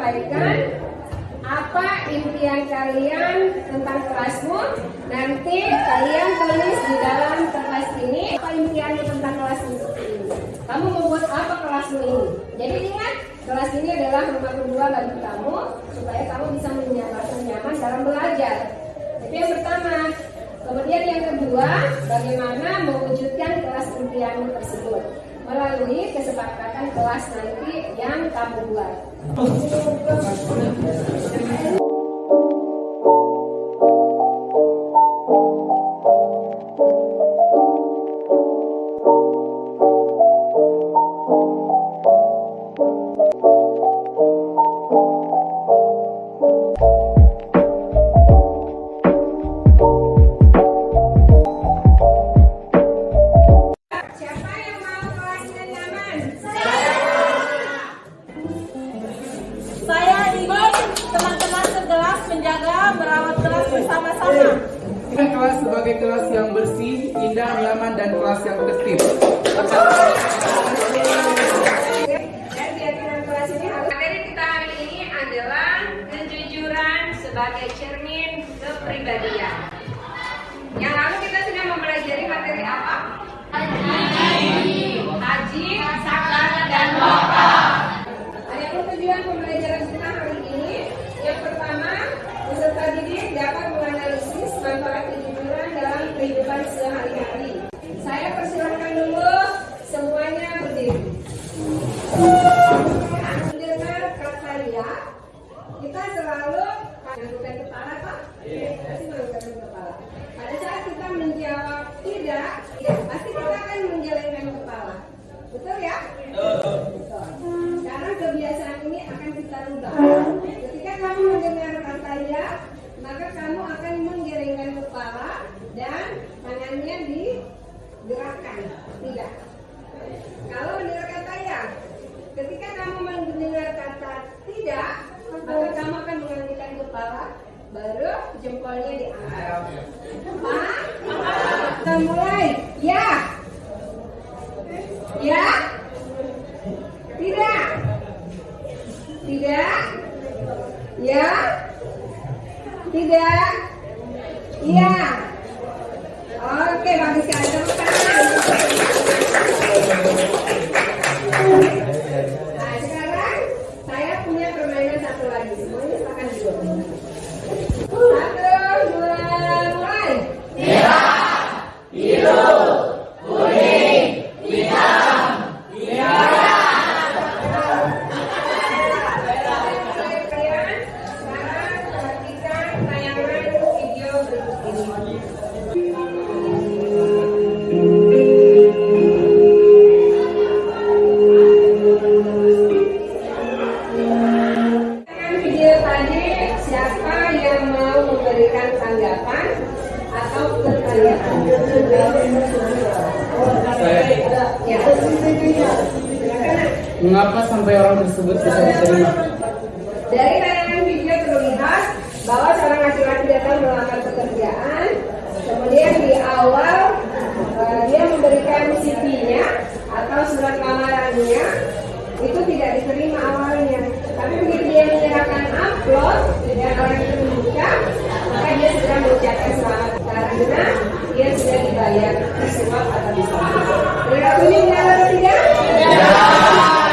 sampaikan apa impian kalian tentang kelasmu. Nanti kalian tulis di dalam kertas ini apa impianmu tentang kelasmu ini. Kamu mau buat apa kelasmu ini? Jadi ingat, kelas ini adalah rumah kedua bagi kamu supaya kamu bisa nyaman dalam belajar. Itu yang pertama. Kemudian yang kedua, bagaimana mewujudkan kelas impianmu tersebut melalui kesepakatan kelas nanti yang kamu buat. Kelas sebagai kelas yang bersih, indah, nyaman, dan kelas yang tertib. Dan keyakinan kelas ini, materi kita hari ini adalah kejujuran sebagai cermin kepribadian. Yang lalu kita sudah mempelajari materi apa? Haji, zakat, dan wakaf. Adapun tujuan pembelajaran kita hari ini, yang pertama, peserta didik dapat menganalisis manfaat kejujuran dalam kehidupan sehari-hari. Saya persilakan dulu semuanya berdiri. Mendengar kata ya, kita selalu menganggukkan kepala, Pak. Pasti menganggukkan kepala. Pada saat kita menjawab tidak, ya, pasti kita akan menggelengkan kepala. Betul ya? Betul. Sekarang kebiasaan ini akan kita rubah. Ketika kamu mendengar kata ya, maka kamu akan menggelengkan kepala dan tangannya digerakkan. Tidak. Kalau mendengar kata ya, ketika kamu mendengar kata tidak, maka kamu akan menganggukkan kepala, baru jempolnya diangkat. Pak, kita mulai. Ya. Ya. Tidak. Tidak. Ya. Tidak. Iya. Oke, bagus sekali. Tepuk tangan. Nah, sekarang saya punya permainan satu lagi. Semuanya silakan dulu. 1, 2, mulai. Merah, biru, kuning, hitam, merah. Sekarang perhatikan tayangan video berikut ini. Video tadi, siapa yang mau memberikan tanggapan atau pertanyaan? Ya. Mengapa sampai orang tersebut bisa diterima? Dari tayangan video terlihat bahwa seorang laki-laki datang melamar pekerjaan, kemudian di awal dia memberikan CV-nya atau surat lamarannya, itu tidak diterima awalnya. Tapi begitu dia menyerahkan amplop dan orang itu membuka, maka dia sudah mengucapkan selamat karena dia sudah dibayar suap atau diskon. Berlakunya benar atau tidak?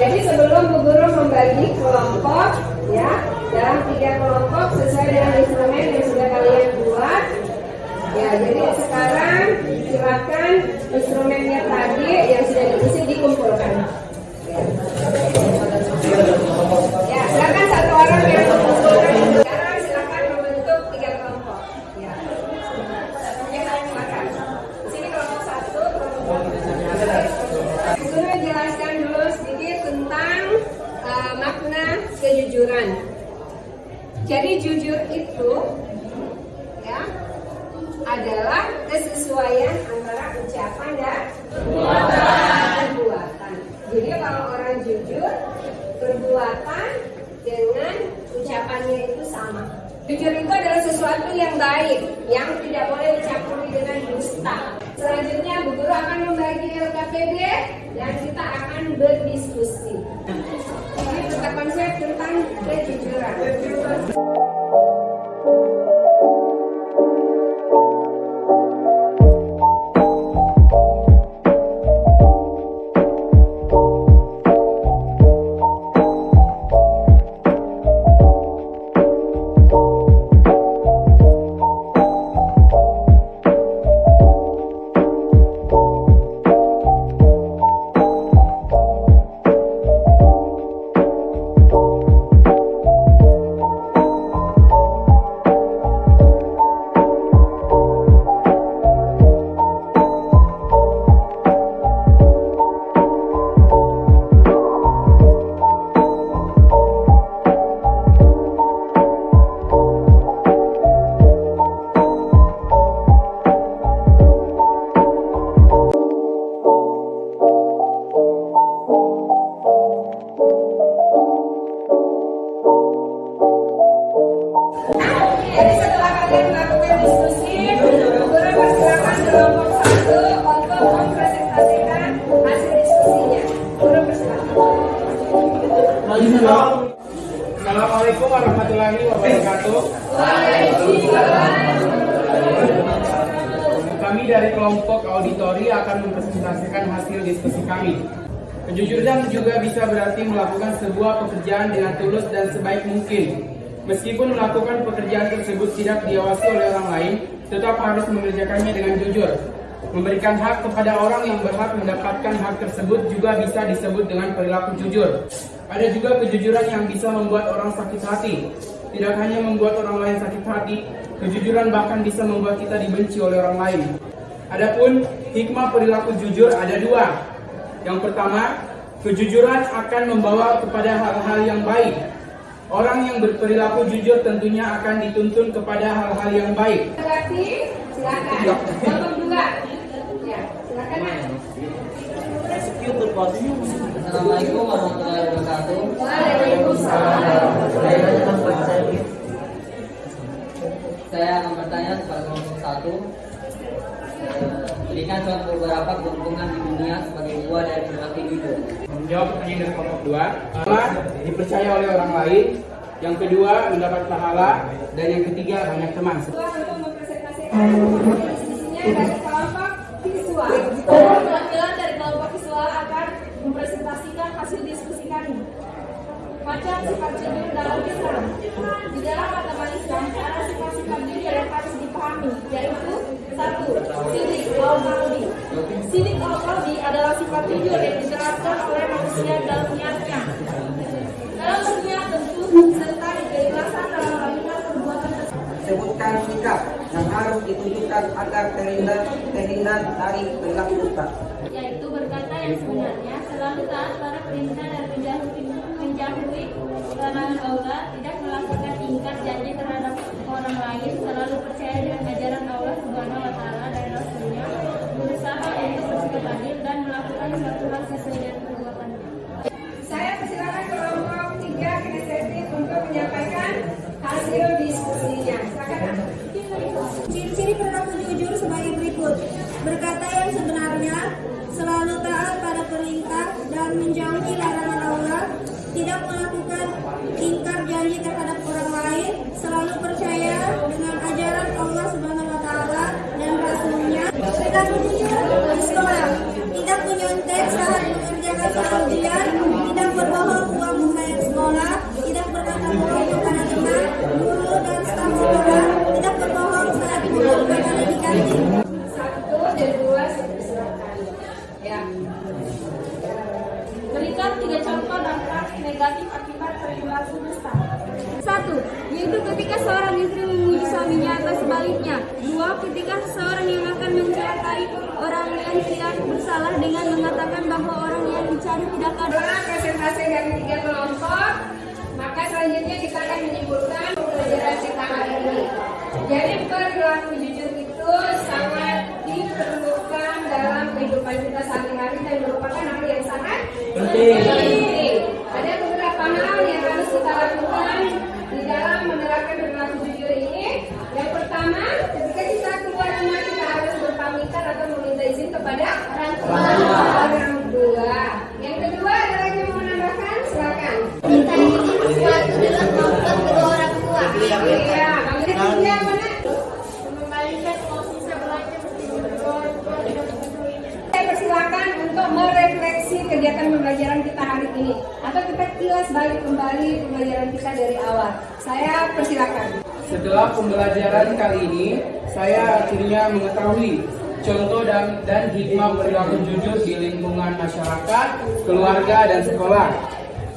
Jadi sebelum Bu Guru membagi kelompok, ya, dalam 3 kelompok sesuai dengan instrumen yang sudah kalian buat. Ya, jadi sekarang silakan instrumennya tadi yang sudah diisi dikumpulkan. Ya, silakan satu orang yang mengumpulkan. Sekarang silakan membentuk 3 kelompok. Ya, silakan. Sini kelompok 1, kelompok 2. Guru jelaskan dulu sedikit tentang makna kejujuran. Jadi jujur itu, ya, adalah kesesuaian antara ucapan dan perbuatan. Jadi kalau orang jujur, perbuatan dengan ucapannya itu sama. Jujur itu adalah sesuatu yang baik, yang tidak boleh dicampuri dengan dusta. Selanjutnya Bu Guru akan membagi LKPD dan kita akan berdiskusi. kita konsep tentang kejujuran. Jadi setelah kalian melakukan diskusi, guru persilakan kelompok 1 untuk mempresentasikan hasil diskusinya. Guru persilakan. Assalamualaikum warahmatullahi wabarakatuh. Kami dari kelompok auditori akan mempresentasikan hasil diskusi kami. Kejujuran juga bisa berarti melakukan sebuah pekerjaan dengan tulus dan sebaik mungkin. Meskipun melakukan pekerjaan tersebut tidak diawasi oleh orang lain, tetap harus mengerjakannya dengan jujur. Memberikan hak kepada orang yang berhak mendapatkan hak tersebut juga bisa disebut dengan perilaku jujur. Ada juga kejujuran yang bisa membuat orang sakit hati. Tidak hanya membuat orang lain sakit hati, kejujuran bahkan bisa membuat kita dibenci oleh orang lain. Adapun hikmah perilaku jujur ada dua. Yang pertama, kejujuran akan membawa kepada hal-hal yang baik. Orang yang berperilaku jujur tentunya akan dituntun kepada hal-hal yang baik. Berarti silakan. Kelompok 2. Ya, silakan. Assalamualaikum warahmatullahi wabarakatuh. Waalaikumsalam. Saya akan bertanya kepada kelompok 1. Berikan contoh beberapa keuntungan di dunia sebagai buah dari perilaku jujur. Menjawab pertanyaan dari kelompok 2. Pertama, dipercaya oleh orang lain. Yang kedua, mendapat pahala. Dan yang ketiga, banyak teman. Untuk mempresentasikan diskusinya dari kelompok visual. Perwakilan dari kelompok visual akan mempresentasikan hasil diskusi kami. Macam sifat jujur dalam Islam. Di dalam agama Islam ada sifat-sifat jujur yang harus dipahami, yaitu 1. Sidik al-qalbi. Sidik al-qalbi adalah sifat jujur yang diterapkan oleh manusia dalam niatnya, dalam berniat tentu serta keikhlasan dalam melakukan perbuatan tersebut. Sebutkan sikap yang harus ditunjukkan agar terhindar dari perilaku dusta. Yaitu berkata yang sebenarnya, selalu taat pada perintah dan menjauhi larangan Allah, tidak melakukan ingkar janji terhadap orang lain, selalu percaya dengan ajaran Allah Subhanahu wa Ta'ala dan Rasulnya, berusaha untuk bersikap adil dan melakukan suatu hal sesuai dengan perbuatannya. Saya persilakan kelompok 3 kinestetik untuk menyampaikan hasil diskusinya. Silakan. Ciri-ciri perilaku jujur sebagai berikut: berkata yang sebenarnya, selalu taat pada perintah dan menjauhi larangan Allah, tidak melakukan ingkar janji terhadap orang lain, selalu percaya dengan ajaran Allah Subhanahu wa Ta'ala dan Rasulnya. Perilaku jujur di sekolah: tidak menyontek saat mengerjakan soal ujian, tidak berbohong uang UKM sekolah, tidak berkata bohong kepada teman, guru dan staf sekolah, tidak berbohong saat melakukan ada di kantin. 1 dan 2 silakan. Ya. Berikan 3 contoh dampak negatif akibat perilaku dusta. 1. Yaitu ketika seorang istri memuji suaminya atau sebaliknya. 2. Ketika seseorang yang akan mencelakai orang yang tidak bersalah dengan mengatakan bahwa orang yang dicari tidak ada. Setelah presentasi dari 3 kelompok, maka selanjutnya kita akan menyimpulkan pembelajaran kita hari ini. Jadi perilaku jujur itu sangat diperlukan dalam kehidupan kita sehari-hari dan merupakan hal yang sangat penting. Ada beberapa hal yang harus kita lakukan di dalam menerapkan perilaku jujur ini. Yang pertama, ketika kita keluar rumah kita harus berpamitan atau meminta izin kepada orang tua. Yang kedua, ada lagi yang mau menambahkan? Silakan. Minta Mengembalikan uang sisa belanja Saya persilakan untuk merefleksi kegiatan pembelajaran kita hari ini, atau kita kilas balik kembali pembelajaran kita dari awal. Saya persilakan. Setelah pembelajaran kali ini, saya akhirnya mengetahui contoh dan hikmah perilaku jujur di lingkungan masyarakat, keluarga, dan sekolah.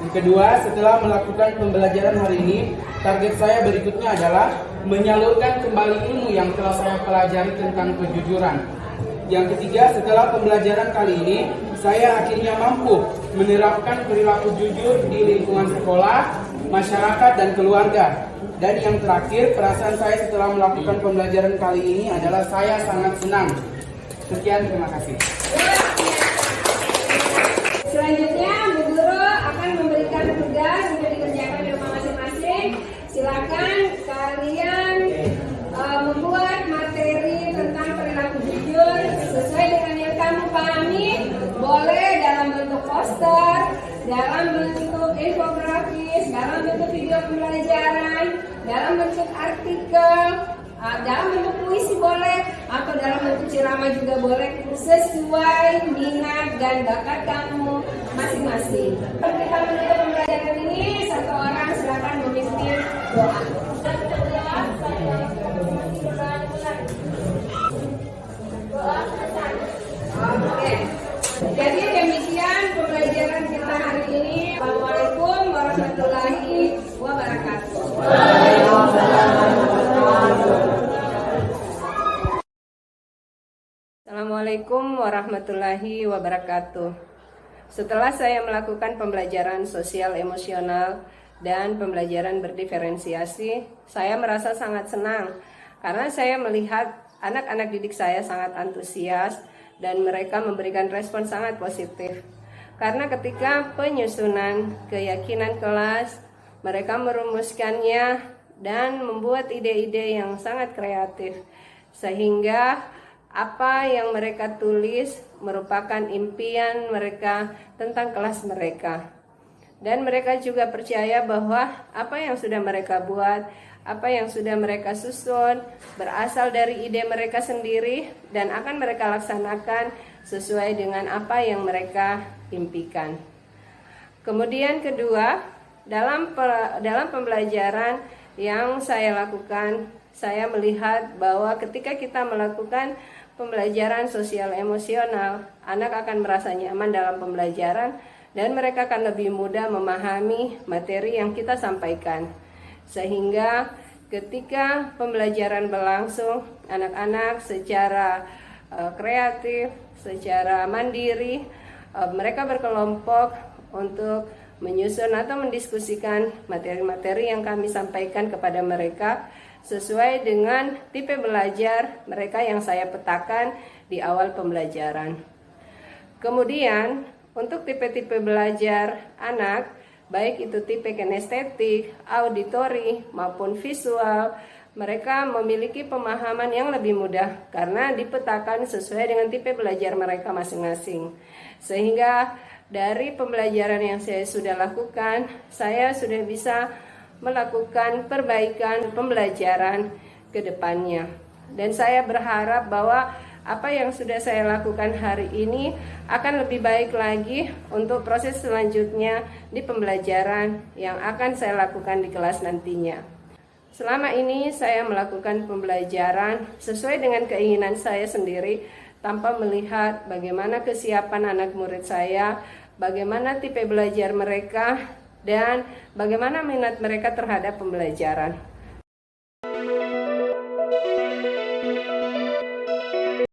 Yang kedua, setelah melakukan pembelajaran hari ini, target saya berikutnya adalah menyalurkan kembali ilmu yang telah saya pelajari tentang kejujuran. Yang ketiga, setelah pembelajaran kali ini, saya akhirnya mampu menerapkan perilaku jujur di lingkungan sekolah, masyarakat, dan keluarga. Dan yang terakhir, perasaan saya setelah melakukan pembelajaran kali ini adalah saya sangat senang. Sekian, terima kasih. Selanjutnya, Bu Guru akan memberikan tugas untuk dikerjakan di rumah masing-masing. Silakan kalian membuat materi tentang perilaku jujur sesuai dengan yang kamu pahami. Boleh dalam bentuk poster, dalam bentuk infografis, dalam bentuk video pembelajaran, dalam bentuk artikel, dalam bentuk puisi boleh, atau dalam bentuk ceramah juga boleh, sesuai minat dan bakat kamu masing-masing. Kita menutup pembelajaran ini, satu orang silakan memimpin doa. Oke. Jadi demikian pembelajaran kita hari ini. Assalamualaikum warahmatullahi wabarakatuh. Assalamualaikum warahmatullahi wabarakatuh. Setelah saya melakukan pembelajaran sosial emosional dan pembelajaran berdiferensiasi, saya merasa sangat senang karena saya melihat anak-anak didik saya sangat antusias dan mereka memberikan respon sangat positif. Karena ketika penyusunan keyakinan kelas, mereka merumuskannya dan membuat ide-ide yang sangat kreatif, sehingga apa yang mereka tulis merupakan impian mereka tentang kelas mereka. Dan mereka juga percaya bahwa apa yang sudah mereka buat, apa yang sudah mereka susun berasal dari ide mereka sendiri dan akan mereka laksanakan sesuai dengan apa yang mereka impikan. Kemudian kedua, dalam pembelajaran yang saya lakukan, saya melihat bahwa ketika kita melakukan pembelajaran sosial emosional, anak akan merasa nyaman dalam pembelajaran dan mereka akan lebih mudah memahami materi yang kita sampaikan. Sehingga ketika pembelajaran berlangsung, anak-anak secara kreatif, secara mandiri, mereka berkelompok untuk menyusun atau mendiskusikan materi-materi yang kami sampaikan kepada mereka sesuai dengan tipe belajar mereka yang saya petakan di awal pembelajaran. Kemudian, untuk tipe-tipe belajar anak, baik itu tipe kinestetik, auditori, maupun visual, mereka memiliki pemahaman yang lebih mudah karena dipetakan sesuai dengan tipe belajar mereka masing-masing. Sehingga dari pembelajaran yang saya sudah lakukan, saya sudah bisa melakukan perbaikan pembelajaran ke depannya. Dan saya berharap bahwa apa yang sudah saya lakukan hari ini akan lebih baik lagi untuk proses selanjutnya di pembelajaran yang akan saya lakukan di kelas nantinya. Selama ini saya melakukan pembelajaran sesuai dengan keinginan saya sendiri tanpa melihat bagaimana kesiapan anak murid saya, bagaimana tipe belajar mereka, dan bagaimana minat mereka terhadap pembelajaran.